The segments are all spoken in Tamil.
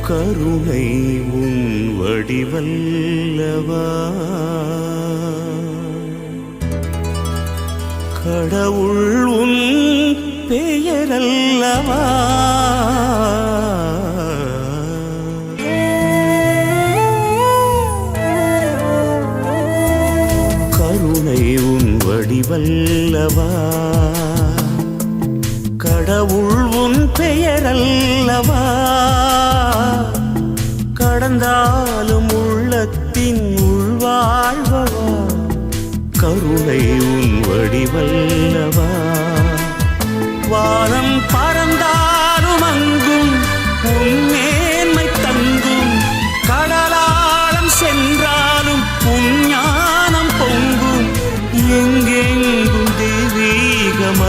கருணை உன் வடிவல்லவா கடவுள் உன் பெயரல்லவா கருணை உன் வடிவல்லவா கடவுள் உன் பெயரல்லவா கடந்தாலும் உள்ளத்தின் உள்வாழ்வவா கருணை உன் வடிவல்லவா வானம் பறந்தாலும் அங்கும் உன் மேன்மை தங்கும் கடலாளம் சென்றாலும் உன் ஞானம் பொங்கும் எங்கெங்கும் தெய்வீகமயமல்லவா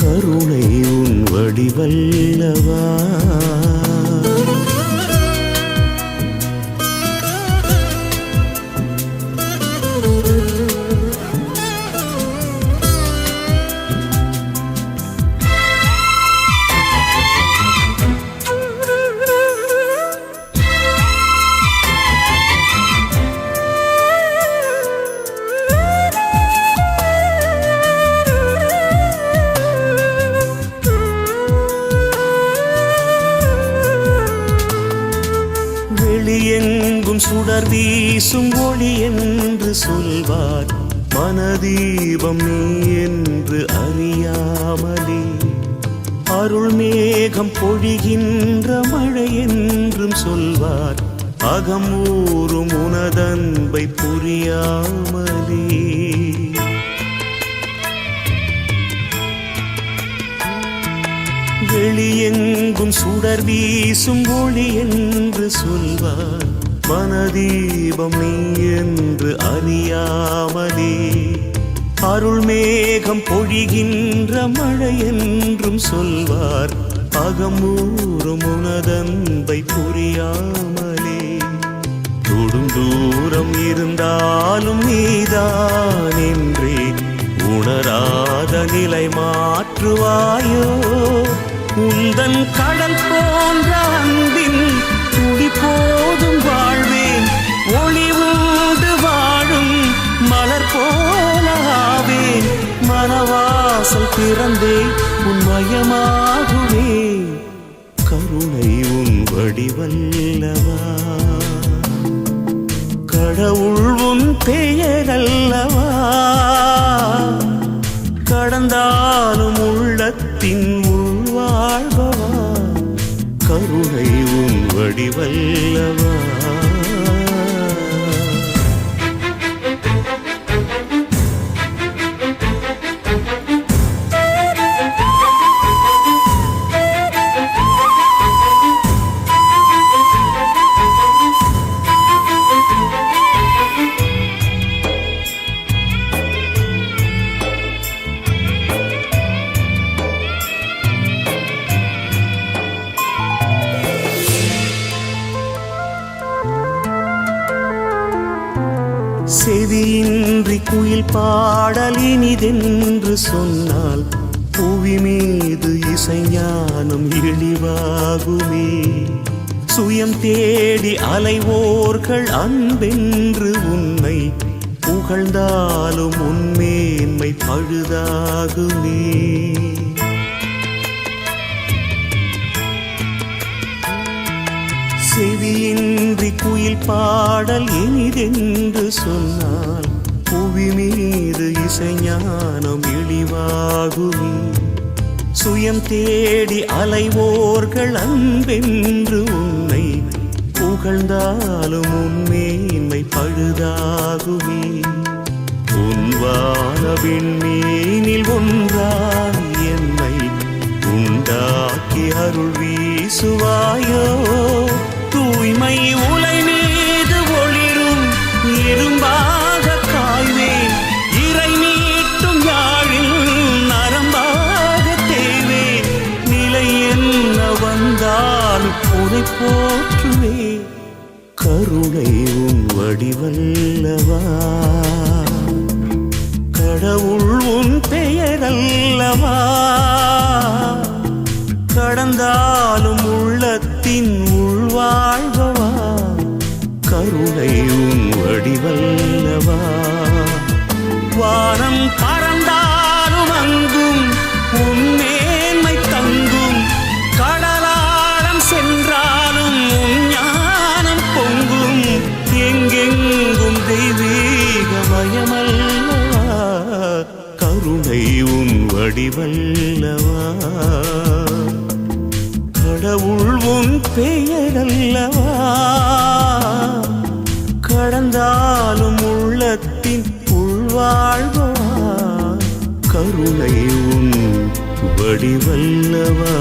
கருணை உன் வடிவல்லவா வெளியெங்கும் சுடர் வீசும் ஒளி என்று சொல்வார் மனதீபம் நீ என்று அறியாமலே அருள் மேகம் பொழிகின்ற மழை என்றும் சொல்வார் அகம் ஊறும் உனதன்பை புரியாமலே வெளியெங்கும் சுடர் வீசும் ஒளி என்று சொல்வார் மனதீபம் நீ என்று அறியாமலே அருள் மேகம் பொழிகின்ற மழை என்றும் சொல்வார் அகமூறும் உனதன்பை புரியாமலே தொடும் தூரம் இருந்தாலும் நீதான் என்றே உணராத நிலை மாற்றுவாயோ உந்தன் கடல் போன்ற அன்பின் துடி போதும் வாழ்வேன் ஒளி உண்டு வாழும் மலர் போலாவேன் மனவாசல் திறந்தே உன்மயமாகுவே கருணை உன் வடிவல்லவா கடவுள் உன் பெயரல்லவா கடந்தாலும் உள்ளத்தின் உள்வாழ்வவா கருணை உன் வடிவல்லவா செவியின்றி குயில் பாடல் இனிதென்று சொன்னால் புவி மீது இசைஞானம் இழிவாகுமே சுயம் தேடி அலைவோர்கள் அன்பென்று உன்னை புகழ்ந்தாலும் உன்மேன்மை பழுதாகுமே செவியின்றி குயில் பாடல் இனிதென்று சொன்னால் புவி மீது இசைஞானம் இழிவாகுமே சுயம் தேடி அலைவோர்கள் அன்பென்று உன்னை புகழ்ந்தாலும் உன்மேன்மை பழுதாகுமே உன் வானவின் மீனில் ஒன்றாய் என்னை உண்டாக்கி அருள் வீசுவாயோ தூய்மை உலை மீது ஒளிரும் இரும்பாக காய்வேன் இறை மீட்டும் யாழில் நரம்பாக தேய்வேன் நிலை என்ன வந்தாலும் உனை போற்றுவே கருணை உன் வடிவல்லவா கடவுள் உன் பெயரல்லவா கடந்தாலும் உள்ளத்தின் உள்வாழ்வா கருணை உன் வடிவல்லவா வானம் பறந்தாலும் அங்கும் உன் மேன்மை தங்கும் கடலாழம் சென்றாலும் உன் ஞானம் பொங்கும் எங்கெங்கும் தெய்வீகமயமல்லவா கருணை உன் வடிவல்லவா கடவுள் உன் பெயரல்லவா கடந்தாலும் உள்ளத்தின் உள்வாழ்வா கருணை உன் வடிவல்லவா